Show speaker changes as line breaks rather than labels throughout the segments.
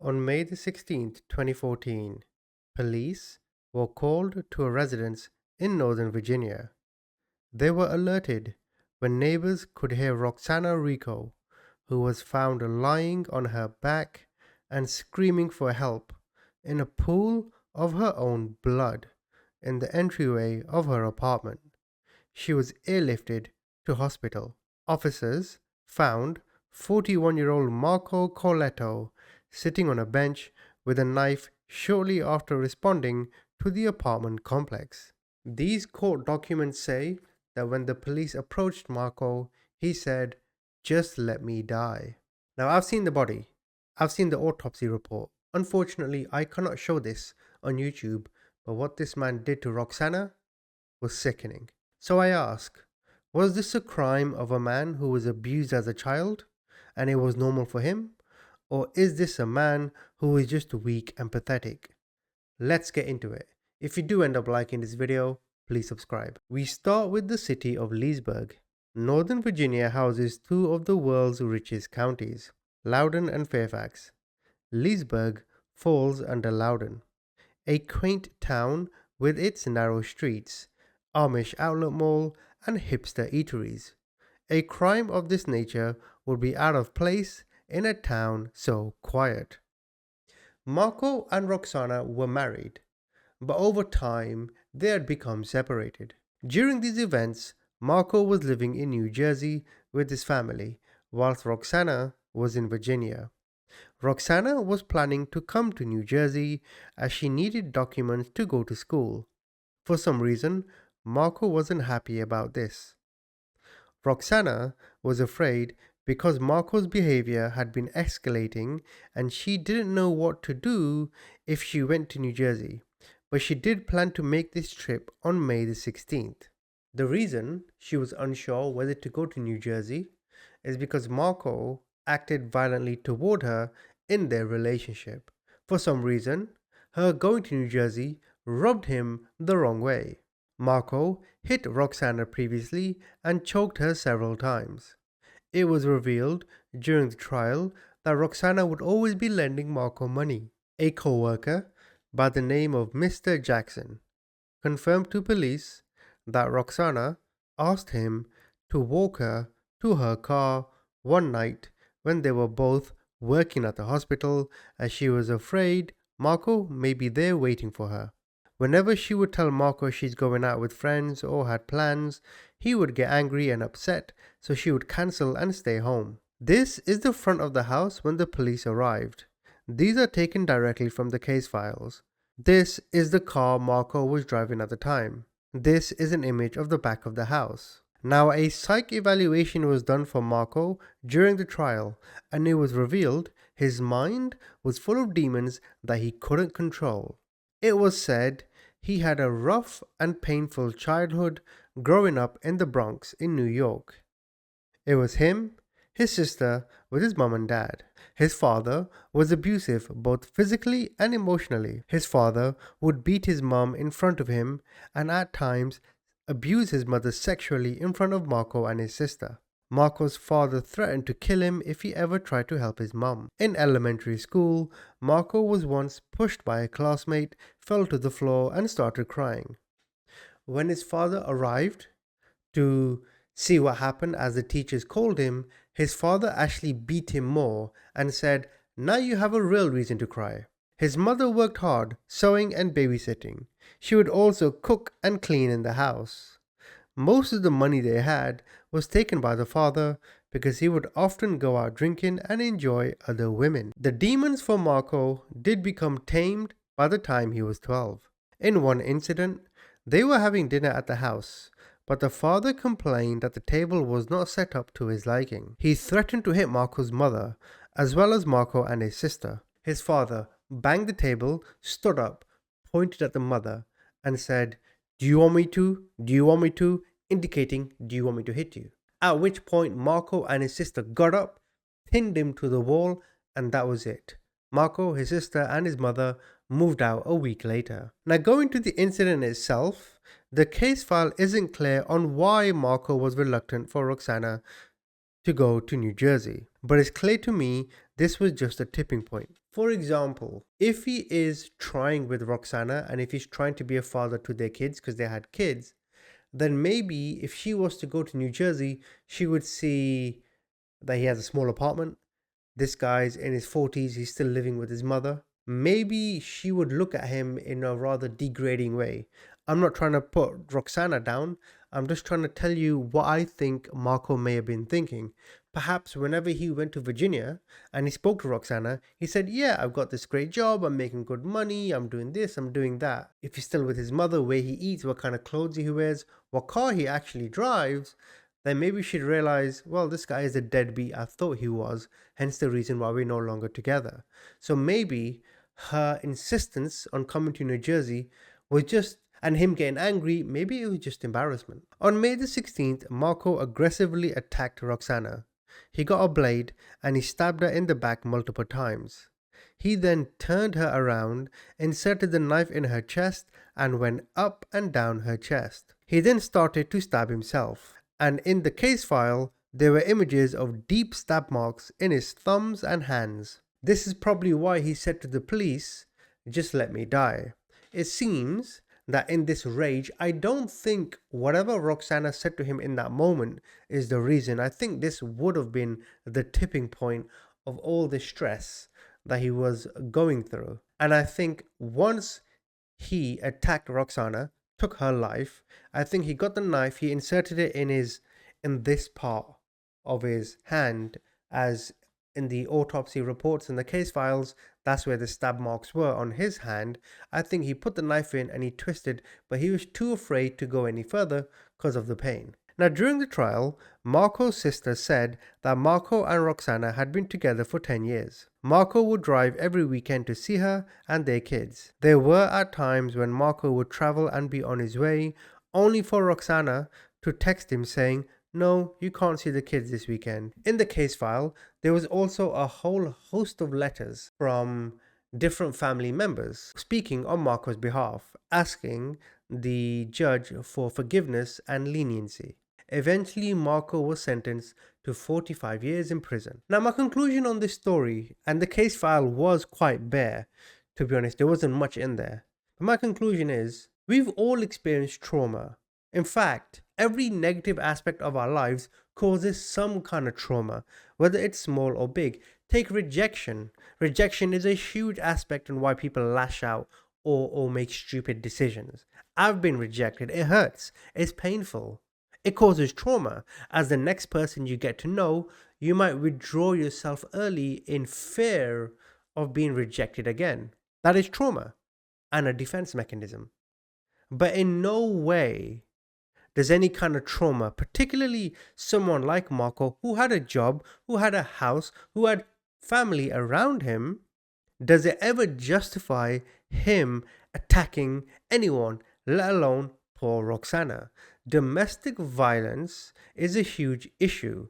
On May the 16th, 2014, police were called to a residence in Northern Virginia. They were alerted when neighbors could hear Roxana Rico, who was found lying on her back and screaming for help in a pool of her own blood in the entryway of her apartment. She was airlifted to hospital. Officers found 41-year-old Marco Corletto sitting on a bench with a knife shortly after responding to the apartment complex. These court documents say that when the police approached Marco, he said, "Just let me die." Now, I've seen the body. I've seen the autopsy report. Unfortunately, I cannot show this on YouTube, but what this man did to Roxana was sickening. So I ask, was this a crime of a man who was abused as a child and it was normal for him? Or is this a man who is just weak and pathetic? Let's get into it. If you do end up liking this video, please subscribe. We start with the city of Leesburg. Northern Virginia houses two of the world's richest counties, Loudoun and Fairfax. Leesburg falls under Loudoun, a quaint town with its narrow streets, Amish outlet mall, and hipster eateries. A crime of this nature would be out of place in a town so quiet. Marco and Roxana were married, but over time they had become separated. During these events, Marco was living in New Jersey with his family, whilst Roxana was in Virginia. Roxana was planning to come to New Jersey as she needed documents to go to school. For some reason, Marco wasn't happy about this. Roxana was afraid because Marco's behavior had been escalating and she didn't know what to do if she went to New Jersey, but she did plan to make this trip on May the 16th. The reason she was unsure whether to go to New Jersey is because Marco acted violently toward her in their relationship. For some reason, her going to New Jersey rubbed him the wrong way. Marco hit Roxana previously and choked her several times. It was revealed during the trial that Roxana would always be lending Marco money. A co-worker by the name of Mr. Jackson confirmed to police that Roxana asked him to walk her to her car one night when they were both working at the hospital, as she was afraid Marco may be there waiting for her. Whenever she would tell Marco she's going out with friends or had plans, he would get angry and upset, so she would cancel and stay home. This is the front of the house when the police arrived. These are taken directly from the case files. This is the car Marco was driving at the time. This is an image of the back of the house. Now, a psych evaluation was done for Marco during the trial, and it was revealed his mind was full of demons that he couldn't control. It was said he had a rough and painful childhood growing up in the Bronx in New York. It was him, his sister, with his mom and dad. His father was abusive both physically and emotionally. His father would beat his mom in front of him and at times abuse his mother sexually in front of Marco and his sister. Marco's father threatened to kill him if he ever tried to help his mom. In elementary school, Marco was once pushed by a classmate, fell to the floor and started crying. When his father arrived to see what happened, as the teachers called him, his father actually beat him more and said, "Now you have a real reason to cry." His mother worked hard, sewing and babysitting. She would also cook and clean in the house. Most of the money they had was taken by the father because he would often go out drinking and enjoy other women. The demons for Marco did become tamed by the time he was 12. In one incident, they were having dinner at the house, but the father complained that the table was not set up to his liking. He threatened to hit Marco's mother, as well as Marco and his sister. His father banged the table, stood up, pointed at the mother, and said, "Do you want me to? Do you want me to?" indicating, "Do you want me to hit you?" At which point Marco and his sister got up, pinned him to the wall, and that was it. Marco, his sister, and his mother moved out a week later. Now, going to the incident itself, the case file isn't clear on why Marco was reluctant for Roxana to go to New Jersey, but it's clear to me this was just a tipping point. For example, if he is trying with Roxana and if he's trying to be a father to their kids because they had kids, then maybe if she was to go to New Jersey, she would see that he has a small apartment. This guy's in his 40s, he's still living with his mother. Maybe she would look at him in a rather degrading way. I'm not trying to put Roxana down. I'm just trying to tell you what I think Marco may have been thinking. Perhaps whenever he went to Virginia and he spoke to Roxana, he said, yeah, I've got this great job, I'm making good money, I'm doing this, I'm doing that. If he's still with his mother, where he eats, what kind of clothes he wears, what car he actually drives, then maybe she'd realize, well, this guy is a deadbeat I thought he was, hence the reason why we're no longer together. So maybe her insistence on coming to New Jersey was just, and him getting angry, maybe it was just embarrassment. On May the 16th, Marco aggressively attacked Roxana. He got a blade and he stabbed her in the back multiple times. He then turned her around, inserted the knife in her chest, and went up and down her chest. He then started to stab himself, and in the case file, there were images of deep stab marks in his thumbs and hands. This is probably why he said to the police, just let me die. It seems that in this rage, I don't think whatever Roxana said to him in that moment is the reason. I think this would have been the tipping point of all the stress that he was going through. And I think once he attacked Roxana, took her life, I think he got the knife, he inserted it in this part of his hand, as in the autopsy reports and the case files, that's where the stab marks were on his hand. I think he put the knife in and he twisted, but he was too afraid to go any further because of the pain. Now, during the trial, Marco's sister said that Marco and Roxana had been together for 10 years. Marco would drive every weekend to see her and their kids. There were at times when Marco would travel and be on his way, only for Roxana to text him saying, no, you can't see the kids this weekend. In the case file, there was also a whole host of letters from different family members speaking on Marco's behalf, asking the judge for forgiveness and leniency. Eventually, Marco was sentenced to 45 years in prison. Now, my conclusion on this story, and the case file was quite bare, to be honest, there wasn't much in there. But my conclusion is, we've all experienced trauma. In fact, every negative aspect of our lives causes some kind of trauma, whether it's small or big. Take rejection. Rejection is a huge aspect in why people lash out or make stupid decisions. I've been rejected. It hurts. It's painful. It causes trauma. As the next person you get to know, you might withdraw yourself early in fear of being rejected again. That is trauma and a defense mechanism. But in no way does any kind of trauma, particularly someone like Marco, who had a job, who had a house, who had family around him, does it ever justify him attacking anyone, let alone poor Roxana? Domestic violence is a huge issue,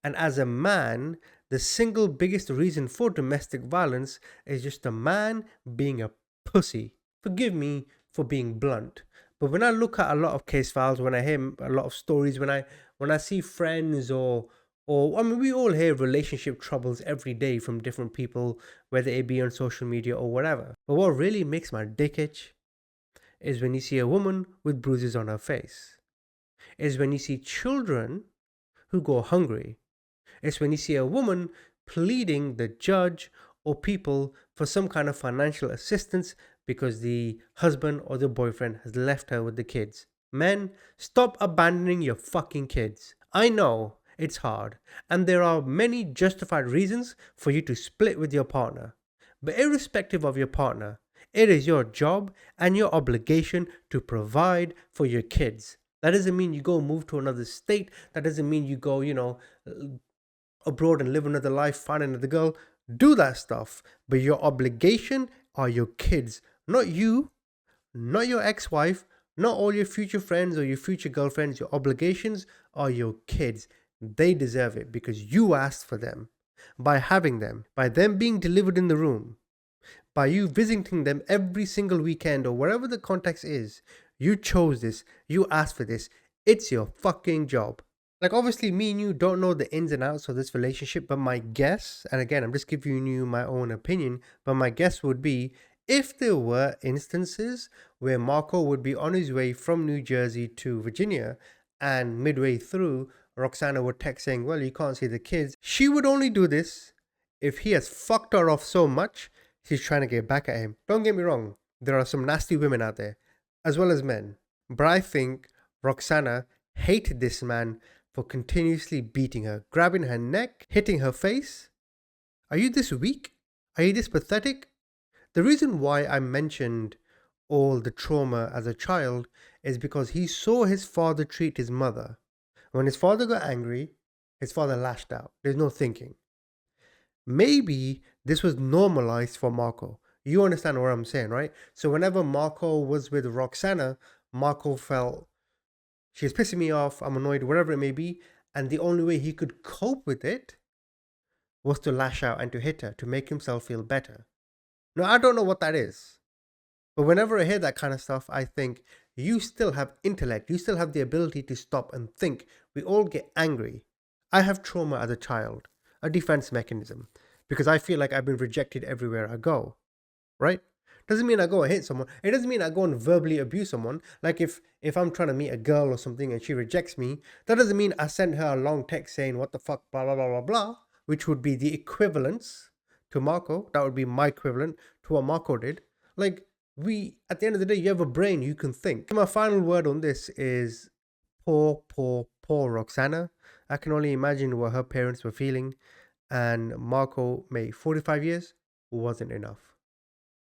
and as a man, the single biggest reason for domestic violence is just a man being a pussy. Forgive me for being blunt, but when I look at a lot of case files, when I hear a lot of stories, when I see friends or I mean, we all hear relationship troubles every day from different people, whether it be on social media or whatever. But what really makes my dick itch is when you see a woman with bruises on her face. Is when you see children who go hungry. It's when you see a woman pleading the judge or people for some kind of financial assistance because the husband or the boyfriend has left her with the kids. Men, stop abandoning your fucking kids. I know it's hard, and there are many justified reasons for you to split with your partner. But irrespective of your partner, it is your job and your obligation to provide for your kids. That doesn't mean you go move to another state. That doesn't mean you go, abroad and live another life, find another girl. Do that stuff. But your obligation are your kids, not you, not your ex-wife, not all your future friends or your future girlfriends. Your obligations are your kids. They deserve it because you asked for them. By having them, by them being delivered in the room, by you visiting them every single weekend or wherever the context is. You chose this. You asked for this. It's your fucking job. Like, obviously, me and you don't know the ins and outs of this relationship, but my guess, and again, I'm just giving you my own opinion, but my guess would be if there were instances where Marco would be on his way from New Jersey to Virginia, and midway through, Roxana would text saying, well, you can't see the kids. She would only do this if he has fucked her off so much, she's trying to get back at him. Don't get me wrong, there are some nasty women out there, as well as men. But I think Roxana hated this man for continuously beating her, grabbing her neck, hitting her face. Are you this weak? Are you this pathetic? The reason why I mentioned all the trauma as a child is because he saw his father treat his mother. When his father got angry, his father lashed out. There's no thinking. Maybe this was normalized for Marco. You understand what I'm saying, right? So whenever Marco was with Roxana, Marco felt she's pissing me off, I'm annoyed, whatever it may be. And the only way he could cope with it was to lash out and to hit her to make himself feel better. Now, I don't know what that is. But whenever I hear that kind of stuff, I think you still have intellect. You still have the ability to stop and think. We all get angry. I have trauma as a child, a defense mechanism, because I feel like I've been rejected everywhere I go, right? Doesn't mean I go and hit someone. It doesn't mean I go and verbally abuse someone. Like if I'm trying to meet a girl or something and she rejects me, that doesn't mean I send her a long text saying what the fuck, blah blah blah blah blah, which would be the equivalence to Marco. That would be my equivalent to what Marco did. Like we, at the end of the day, you have a brain, you can think. My final word on this is poor Roxana. I can only imagine what her parents were feeling, and Marco made 45 years wasn't enough.